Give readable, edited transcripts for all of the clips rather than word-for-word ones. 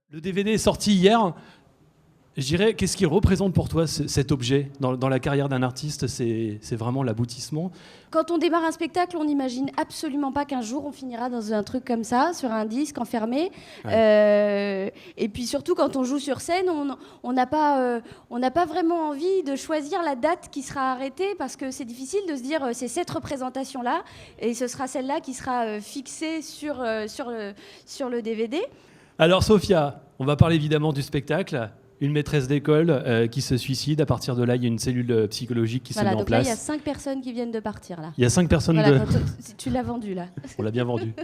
Le DVD est sorti hier. Je dirais, qu'est-ce qui représente pour toi cet objet dans la carrière d'un artiste? C'est vraiment l'aboutissement. Quand on démarre un spectacle, on n'imagine absolument pas qu'un jour on finira dans un truc comme ça, sur un disque enfermé. Ouais. Et puis surtout, quand on joue sur scène, on n'a pas vraiment envie de choisir la date qui sera arrêtée, parce que c'est difficile de se dire c'est cette représentation-là, et ce sera celle-là qui sera fixée sur le DVD. Alors Sophia, on va parler évidemment du spectacle. Une maîtresse d'école qui se suicide. À partir de là, il y a une cellule psychologique qui se met en place. Là, il y a 5 personnes qui viennent de partir. Là. Il y a 5 personnes Tu l'as vendu, là. On l'a bien vendu.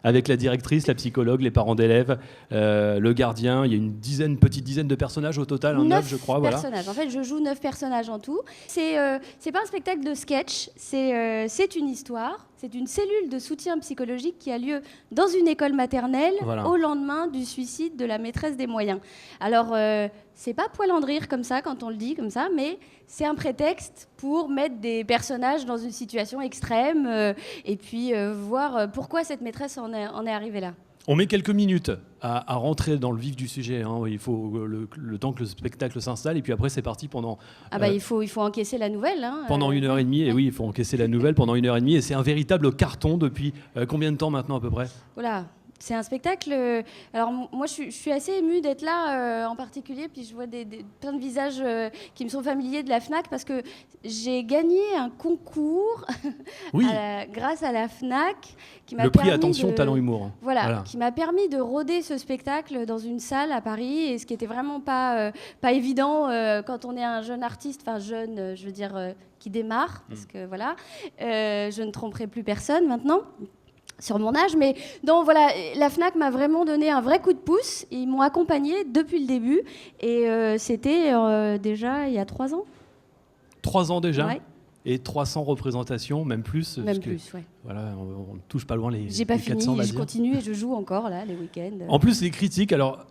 Avec la directrice, la psychologue, les parents d'élèves, le gardien. Il y a une petite dizaine de personnages au total, 9 je crois. 9 personnages. Voilà. En fait, je joue 9 personnages en tout. C'est pas un spectacle de sketch, c'est une histoire. C'est une cellule de soutien psychologique qui a lieu dans une école maternelle au lendemain du suicide de la maîtresse des moyens. Alors, c'est pas poilant de rire comme ça quand on le dit comme ça, mais c'est un prétexte pour mettre des personnages dans une situation extrême et puis voir pourquoi cette maîtresse en est arrivée là. On met quelques minutes à rentrer dans le vif du sujet. Hein. Il faut le temps que le spectacle s'installe, et puis après c'est parti pendant... il faut encaisser la nouvelle. Hein, pendant 1h30, et oui, il faut encaisser la nouvelle pendant 1h30, et c'est un véritable carton depuis combien de temps maintenant à peu près? Voilà. C'est un spectacle... alors moi, je suis assez émue d'être là en particulier, puis je vois plein de visages qui me sont familiers de la FNAC, parce que j'ai gagné un concours grâce à la FNAC. Qui m'a le prix Attention Talent Humour. Voilà, qui m'a permis de rôder ce spectacle dans une salle à Paris, et ce qui n'était vraiment pas évident quand on est un jeune artiste, enfin jeune, je veux dire, qui démarre, parce que voilà, je ne tromperai plus personne maintenant sur mon âge, mais donc voilà, la FNAC m'a vraiment donné un vrai coup de pouce. Ils m'ont accompagnée depuis le début, et c'était déjà il y a 3 ans. 3 ans déjà? Ouais. Et 300 représentations, même plus. Même plus, ouais. Voilà, on ne touche pas loin les 400. J'ai pas fini, je dire. continue et je joue encore là les week-ends. En plus, les critiques, alors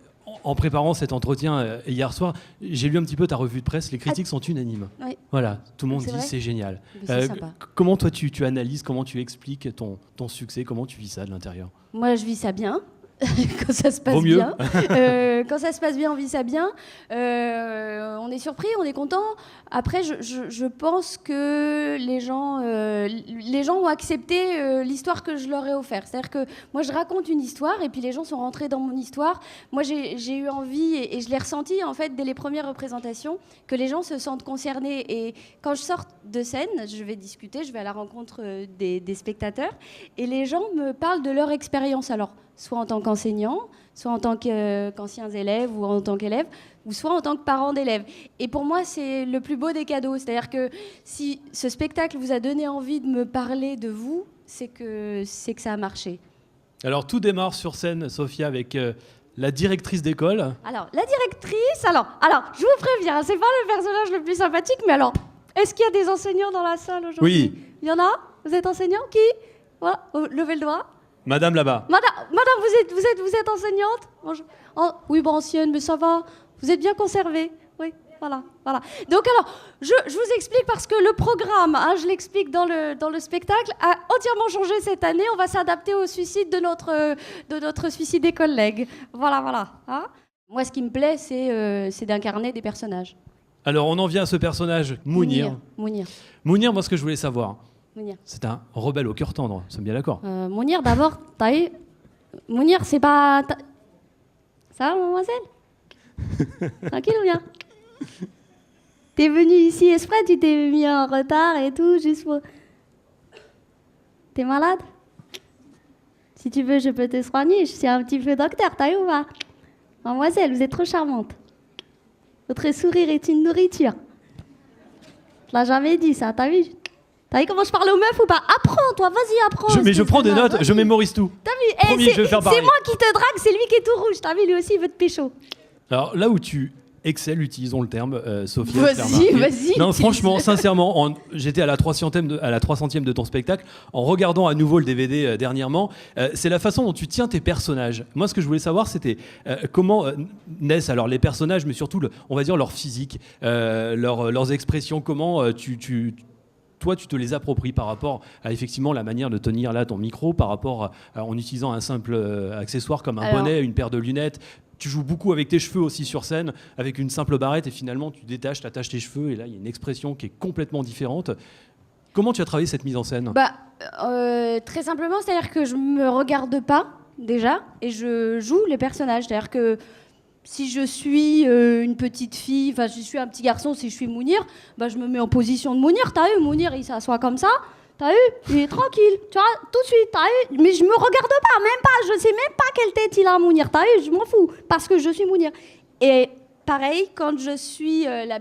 en préparant cet entretien hier soir, j'ai lu un petit peu ta revue de presse, les critiques sont unanimes. Oui. Voilà, tout le monde dit c'est génial. C'est sympa. Comment toi tu analyses, comment tu expliques ton succès, comment tu vis ça de l'intérieur? Moi je vis ça bien. Quand ça se passe bien. Quand ça se passe bien, on vit ça bien. On est surpris, on est content. Après, je pense que les gens ont accepté l'histoire que je leur ai offerte. C'est-à-dire que moi, je raconte une histoire, et puis les gens sont rentrés dans mon histoire. Moi, j'ai eu envie, et je l'ai ressenti en fait dès les premières représentations, que les gens se sentent concernés. Et quand je sors de scène, je vais discuter, je vais à la rencontre des spectateurs, et les gens me parlent de leur expérience. Alors, soit en tant qu'enseignant, soit en tant qu'anciens élèves ou en tant qu'élèves, ou soit en tant que parents d'élèves. Et pour moi, c'est le plus beau des cadeaux. C'est-à-dire que si ce spectacle vous a donné envie de me parler de vous, c'est que ça a marché. Alors, tout démarre sur scène, Sophia, avec la directrice d'école. Alors, la directrice... Alors, je vous préviens, c'est pas le personnage le plus sympathique, mais alors, est-ce qu'il y a des enseignants dans la salle aujourd'hui? Oui. Il y en a? Vous êtes enseignant? Qui? Voilà, levez le doigt. Madame là-bas. Madame, vous êtes enseignante? Bonjour. Oh, oui, bon, ancienne, mais ça va. Vous êtes bien conservée. Oui, voilà. Donc alors, je vous explique, parce que le programme, je l'explique dans le spectacle, a entièrement changé cette année. On va s'adapter au suicide de notre suicidé collègue. Voilà. Hein? Moi, ce qui me plaît, c'est d'incarner des personnages. Alors, on en vient à ce personnage, Mounir. Mounir, moi, ce que je voulais savoir... C'est un rebelle au cœur tendre, nous sommes bien d'accord. Mounir, d'abord, t'as eu... Mounir, c'est pas... Ça va, mademoiselle? Tranquille ou bien? T'es venue ici exprès, tu t'es mis en retard et tout, juste pour... T'es malade? Si tu veux, je peux te soigner, je suis un petit peu docteur, t'as eu ou pas? Mademoiselle, vous êtes trop charmante. Votre sourire est une nourriture. Je l'ai jamais dit, ça, t'as vu? T'as vu comment je parle aux meufs ou pas? Apprends, toi, vas-y, apprends. Je prends des notes, je mémorise tout. T'as vu? Promis, je vais faire pareil. C'est moi qui te drague, c'est lui qui est tout rouge. T'as vu, lui aussi, il veut te pécho. Alors, là où tu excelles, utilisons le terme, Sophia. Vas-y. Non, franchement, sincèrement, j'étais à la 300e de ton spectacle, en regardant à nouveau le DVD dernièrement. C'est la façon dont tu tiens tes personnages. Moi, ce que je voulais savoir, c'était comment naissent alors les personnages, mais surtout, on va dire, leur physique, leurs expressions, comment toi, tu te les appropries par rapport à effectivement la manière de tenir là ton micro, par rapport en utilisant un simple accessoire comme un bonnet, une paire de lunettes. tu joues beaucoup avec tes cheveux aussi sur scène, avec une simple barrette, et finalement tu t'attaches tes cheveux, et là il y a une expression qui est complètement différente. Comment tu as travaillé cette mise en scène ? Très simplement, c'est-à-dire que je me regarde pas déjà, et je joue les personnages. C'est-à-dire que si je suis une petite fille, enfin si je suis un petit garçon, si je suis Mounir, je me mets en position de Mounir. T'as vu, Mounir, il s'assoit comme ça. T'as vu, il est tranquille. Tu vois, tout de suite, t'as vu. Mais je me regarde pas, même pas. Je sais même pas quelle tête il a, Mounir. T'as vu, je m'en fous, parce que je suis Mounir. Et pareil, quand je suis la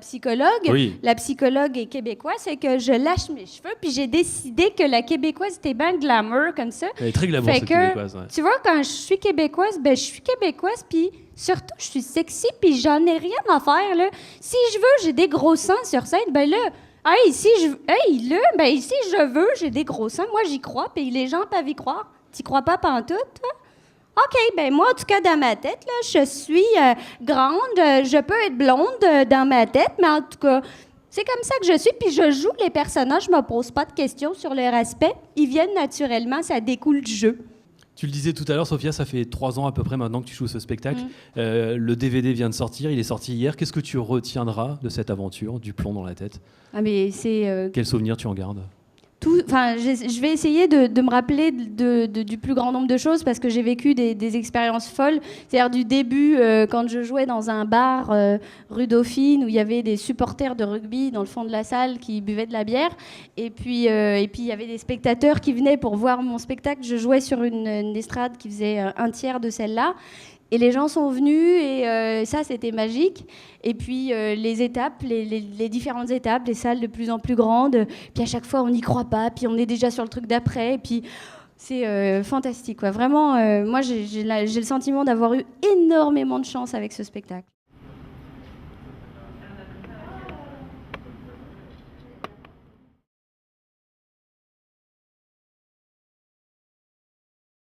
psychologue est québécoise, c'est que je lâche mes cheveux, puis j'ai décidé que la québécoise était bien glamour comme ça. Elle est très glamour, cette québécoise. Ouais. Tu vois, quand je suis québécoise, je suis québécoise, puis surtout, je suis sexy, puis j'en ai rien à faire, là. Si je veux, j'ai des gros seins sur scène, si je veux, j'ai des gros seins. Moi, j'y crois, puis les gens peuvent y croire. T'y crois pas pantoute, toi? OK, moi, en tout cas, dans ma tête, là, je suis grande, je peux être blonde dans ma tête, mais en tout cas, c'est comme ça que je suis, puis je joue les personnages, je me pose pas de questions sur leur aspect. Ils viennent naturellement, ça découle du jeu. Tu le disais tout à l'heure, Sophia, ça fait 3 ans à peu près maintenant que tu joues ce spectacle. Le DVD vient de sortir, il est sorti hier. Qu'est-ce que tu retiendras de cette aventure, du plomb dans la tête ? Quel souvenir tu en gardes ? Je vais essayer de me rappeler du plus grand nombre de choses parce que j'ai vécu des expériences folles. C'est-à-dire du début, quand je jouais dans un bar rue Dauphine où il y avait des supporters de rugby dans le fond de la salle qui buvaient de la bière. Et puis il y avait des spectateurs qui venaient pour voir mon spectacle. Je jouais sur une estrade qui faisait un tiers de celle-là. Et les gens sont venus et ça, c'était magique. Et puis les étapes, les différentes étapes, les salles de plus en plus grandes. Puis à chaque fois, on n'y croit pas. Puis on est déjà sur le truc d'après. Et puis c'est fantastique, quoi. Vraiment, moi, j'ai le sentiment d'avoir eu énormément de chance avec ce spectacle.